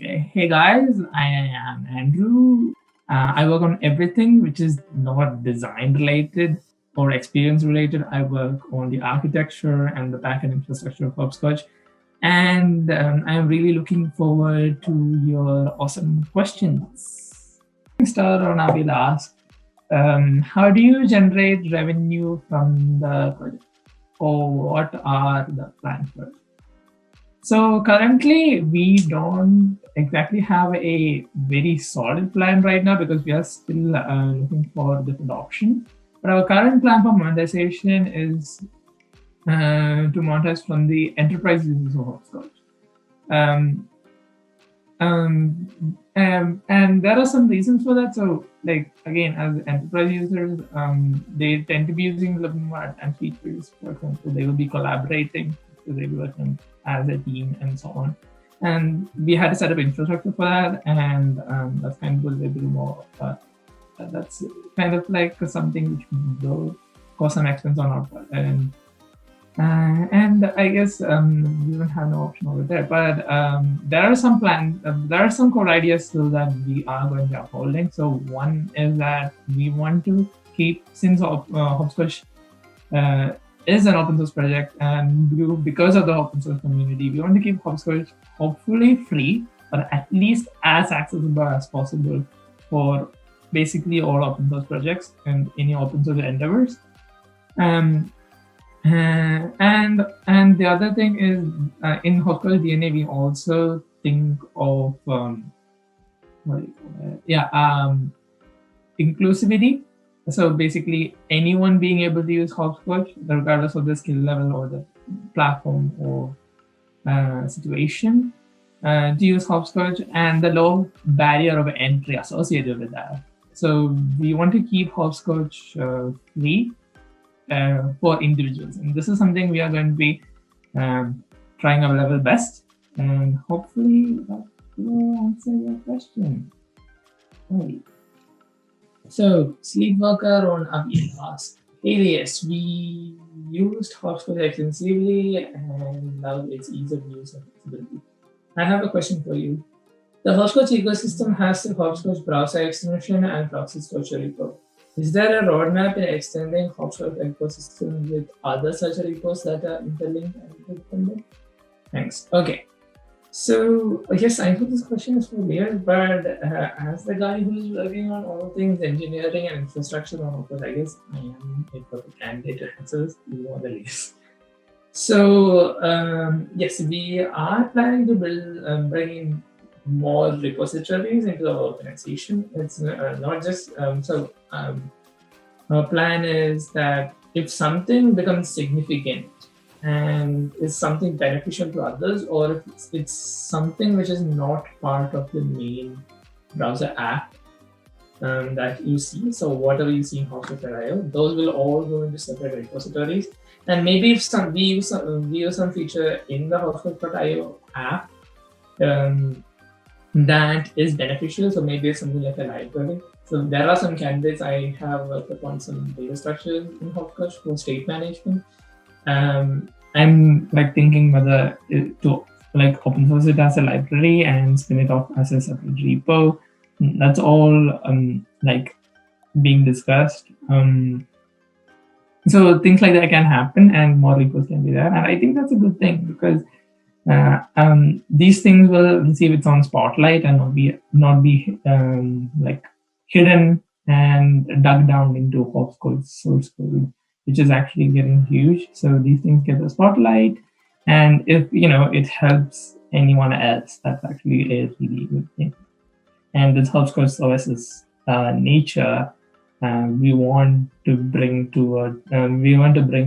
Okay. Hey guys, I am Andrew. I work on everything which is not design related or experience related. I work on the architecture and the backend infrastructure of Hopscotch. And I am really looking forward to your awesome questions. Start on, I will ask, how do you generate revenue from the project? Or what are the plans for it? So currently, we don't exactly have a very solid plan right now because we are still looking for different options. But our current plan for monetization is to monetize from the enterprise users of Hopscotch. Um, and there are some reasons for that. So, like again, as enterprise users, they tend to be using a little more advanced features. For example, they will be collaborating, so they will be working as a team and so on. And we had to set up infrastructure for that, and that's kind of a little bit more. That's kind of like something which will cause some expense on our part. And I guess we don't have no option over there. But there are some plans, there are some core ideas still that we are going to be upholding. So one is that we want to keep, since Hopscotch is an open source project, and because of the open source community, we want to keep Hopscotch hopefully free, but at least as accessible as possible for basically all open source projects and any open source endeavors. And the other thing is in Hopscotch DNA we also think of what do you call it? Inclusivity. So basically anyone being able to use Hopscotch regardless of the skill level or the platform or situation to use Hopscotch, and the low barrier of entry associated with that. So we want to keep Hopscotch free for individuals, and this is something we are going to be trying our level best, and hopefully that will answer your question. Right. So Sleepwalker on Avian asks, Alias, we used Hopscotch extensively and now it's ease of use and flexibility. I have a question for you. The Hopscotch ecosystem has the Hopscotch browser extension and proxy structure repo. Is there a roadmap in extending Hopscotch ecosystem with other such repos that are interlinked and independent? Thanks. Okay. So yes, I think this question is for Lear, but as the guy who's working on all things engineering and infrastructure on Hopscotch, I guess I am a perfect candidate to answer this, you know, the least. So yes, we are planning to bring in more repositories into the organization. It's not just our plan is that if something becomes significant and is something beneficial to others, or if it's something which is not part of the main browser app that you see, so whatever you see in Hopscotch.io, those will all go into separate repositories. And maybe if we use some feature in the Hopscotch.io app that is beneficial, so maybe it's something like a library. So there are some candidates. I have worked upon some data structures in Hopscotch for state management. I'm like thinking whether to like open source it as a library and spin it off as a separate repo. That's all like being discussed. So things like that can happen, and more repos can be there, and I think that's a good thing because these things will receive its own spotlight and not be like hidden and dug down into Hopscotch source code, which is actually getting huge. So these things get the spotlight, and if it helps anyone else, that's actually a really good thing. And this Hopscotch OS's nature, we want to bring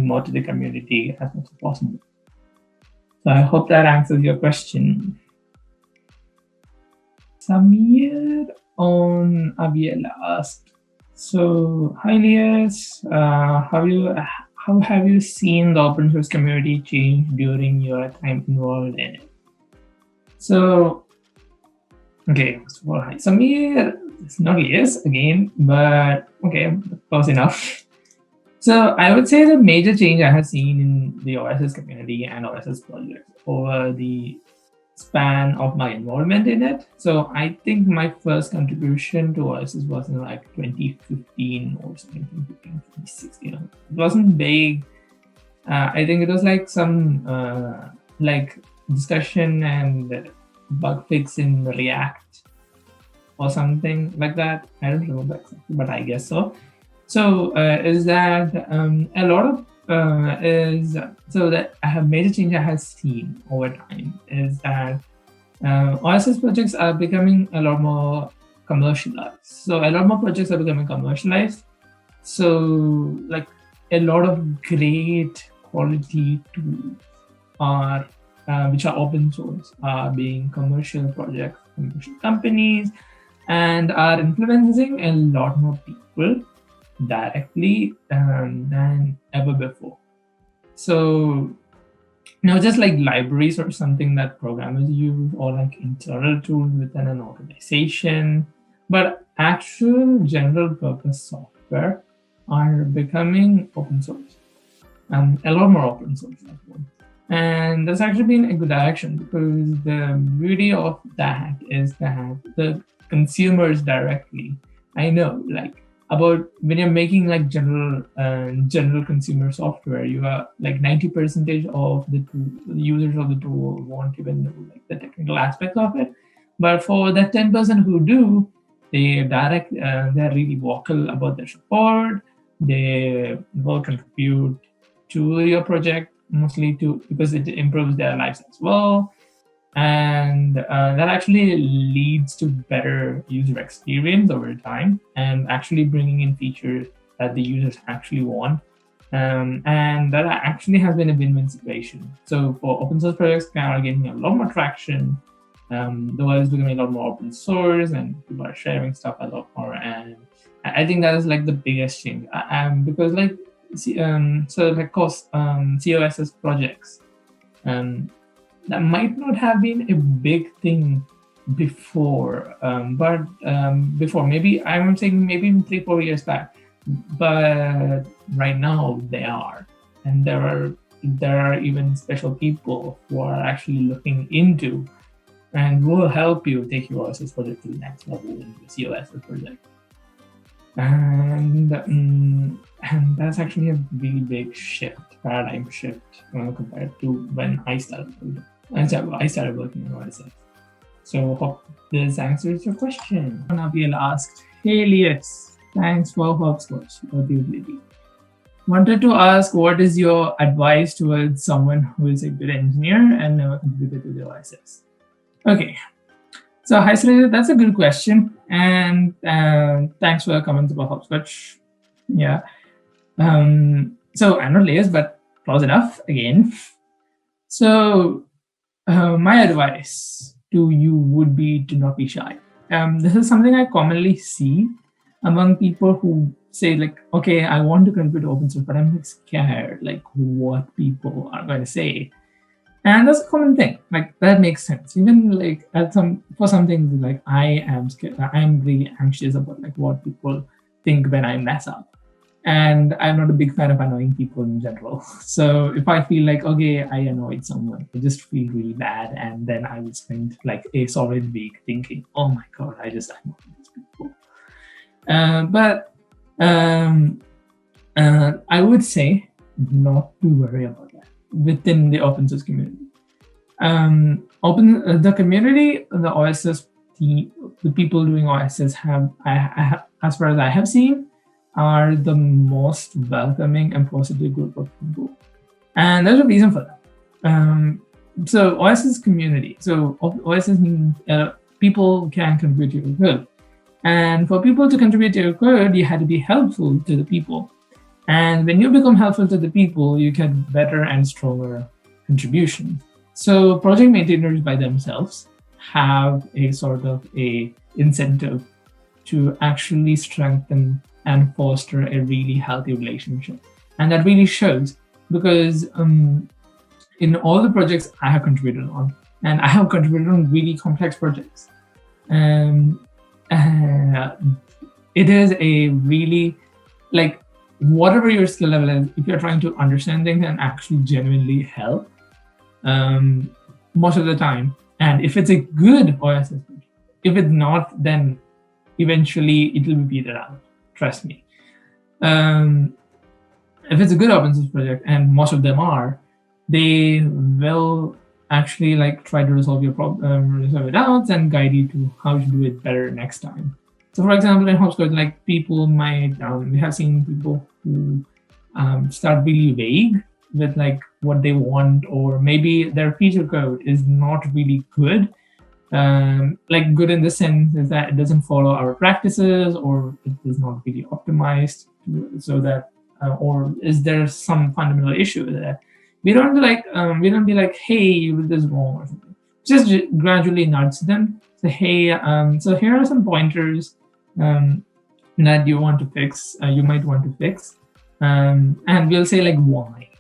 more to the community as much as possible. So I hope that answers your question. Samir on Aviela asked, so hi Elias, how have you seen the open source community change during your time involved in it? So, okay, so hi Samir, it's not Elias again, but okay, close enough. So I would say the major change I have seen in the OSS community and OSS projects over the span of my involvement in it. So I think my first contribution to Oasis was in like 2015 or something, 2016. It wasn't big. I think it was like some like discussion and bug fix in React or something like that. I don't remember exactly, but I guess so. So is that a lot of is so that a major change I have seen over time is that OSS projects are becoming a lot more commercialized. So a lot more projects are becoming commercialized. So like a lot of great quality tools are which are open source are being commercial projects, commercial companies, and are influencing a lot more people directly than ever before. So just like libraries or something that programmers use, or like internal tools within an organization, but actual general purpose software are becoming open source, and a lot more open source as well. And that's actually been a good direction, because the beauty of that is that the consumers directly, I know, like about when you're making like general consumer software, you are like 90% of the users of the tool won't even know like the technical aspects of it. But for that 10% who do, they're really vocal about their support. They will contribute to your project, mostly because it improves their lives as well. And that actually leads to better user experience over time, and actually bringing in features that the users actually want. And that actually has been a win-win situation. So for open source projects, they are getting a lot more traction. The world is becoming a lot more open source, and people are sharing stuff a lot more. And I think that is like the biggest change. Because like so like COSS projects, that might not have been a big thing before, but before, maybe I'm saying maybe 3-4 years back, but right now they are, and there are even special people who are actually looking into and will help you take your OSS project to the next level in the COSS project. And that's actually a really big paradigm shift compared to when I started working on OSS. So hope this answers your question. Nabil asked, "Hey Elias, thanks for hopscotch or the ability. Wanted to ask, what is your advice towards someone who is a good engineer and never contributed to the OSS?" Okay. So, hi, Surya, that's a good question. And thanks for your comments about hopscotch. Yeah. So, I'm not layers, but close enough again. So, my advice to you would be to not be shy. This is something I commonly see among people who say, like, okay, I want to contribute to open source, but I'm like scared, like what people are going to say. And that's a common thing. Like that makes sense. Even like for some things, like I am scared. I'm really anxious about like what people think when I mess up. And I'm not a big fan of annoying people in general. So if I feel like, okay, I annoyed someone, I just feel really bad. And then I will spend like a solid week thinking, oh my God, I just annoyed these people. But I would say not to worry about that within the open source community. The community, the OSS team, the people doing OSS have, as far as I have seen, are the most welcoming and positive group of people. And there's a reason for that. So OSS community. So OSS means people can contribute to your code. And for people to contribute to your code, you had to be helpful to the people. And when you become helpful to the people, you get better and stronger contributions. So project maintainers by themselves have a sort of a incentive to actually strengthen and foster a really healthy relationship. And that really shows, because in all the projects I have contributed on, and I have contributed on really complex projects, it is a really, like, whatever your skill level is, if you're trying to understand things and actually genuinely help, most of the time, And if it's a good OSS project, if it's not, then eventually it will be petered out. Trust me. If it's a good open source project, and most of them are, they will actually like try to resolve your problem, resolve your doubts, and guide you to how to do it better next time. So, for example, in Hopscotch, like people might, we have seen people who start really vague with like what they want, or maybe their feature code is not really good. Like good in the sense is that it doesn't follow our practices, or it is not really optimized, so that, or is there some fundamental issue with that? We don't be like, hey, you did this wrong or something. Just gradually nudge them. Say, hey, so here are some pointers that you want to fix. You might want to fix, and we'll say like why.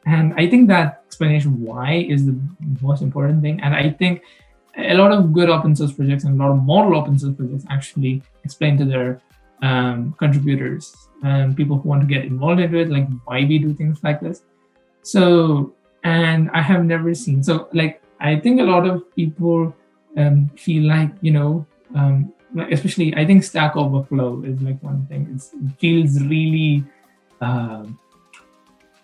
And I think that explanation why is the most important thing. And I think a lot of good open source projects and a lot of model open source projects actually explain to their contributors and people who want to get involved into it, like why we do things like this. So, and I have never seen, so like, I think a lot of people feel like, especially I think Stack Overflow is like one thing. It feels really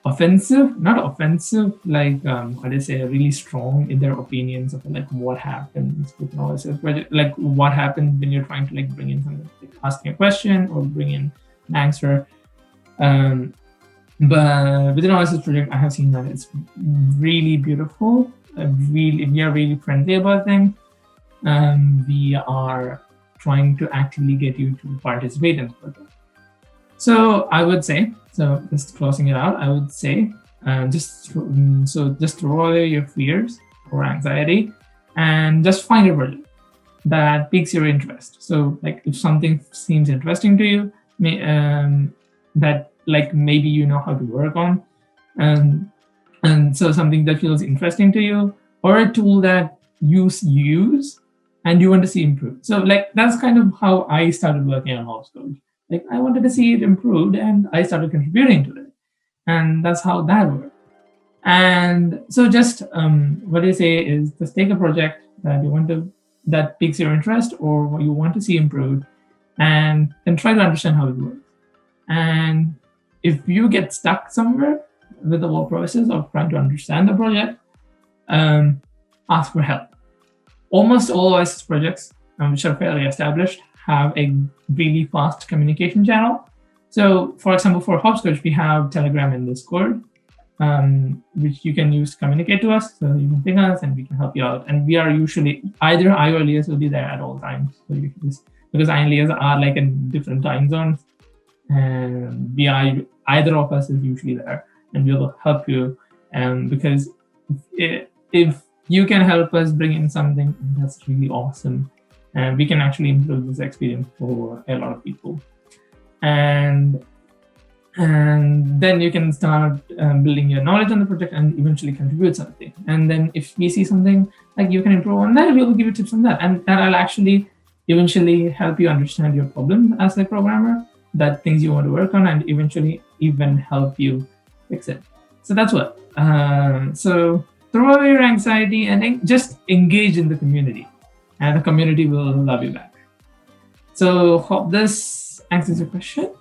offensive, not offensive, like how do you say, really strong in their opinions of like what happens with an OSS project, like what happens when you're trying to like bring in something, like asking a question or bring in an answer. But with an OSS project, I have seen that it's really beautiful. We are really friendly about things. We are trying to actively get you to participate in the project. So I would say, so just closing it out, I would say, just throw away your fears or anxiety, and just find a project that piques your interest. So like if something seems interesting to you, that like maybe you know how to work on, and so something that feels interesting to you, or a tool that you use and you want to see improved. So like that's kind of how I started working on Hopscotch. Like I wanted to see it improved, and I started contributing to it, and that's how that worked. And so just what I say is just take a project that you want to, that piques your interest or what you want to see improved, and then try to understand how it works. And if you get stuck somewhere with the whole process of trying to understand the project, ask for help. Almost all OSS projects, which are fairly established, have a really fast communication channel. So, for example, for Hopscotch, we have Telegram and Discord, which you can use to communicate to us. So you can ping us, and we can help you out. And we are usually, either I or Elias will be there at all times. So you can just, because I and Elias are like in different time zones, and either of us is usually there, and we'll help you. Because if you can help us bring in something, that's really awesome. And we can actually improve this experience for a lot of people. And then you can start building your knowledge on the project and eventually contribute something. And then if we see something like you can improve on that, we will give you tips on that. And that'll actually eventually help you understand your problem as a programmer, that things you want to work on, and eventually even help you fix it. So that's what. So throw away your anxiety and just engage in the community, and the community will love you back. So hope this answers your question.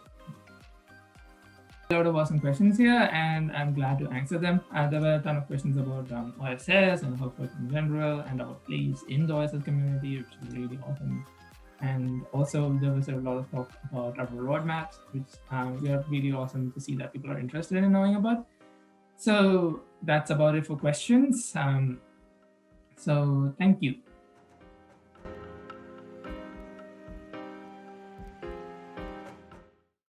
A lot of awesome questions here, and I'm glad to answer them. There were a ton of questions about OSS and Hopscotch in general, and our place in the OSS community, which is really awesome. And also there was a lot of talk about our roadmaps, which we are really awesome to see that people are interested in knowing about. So that's about it for questions. So thank you.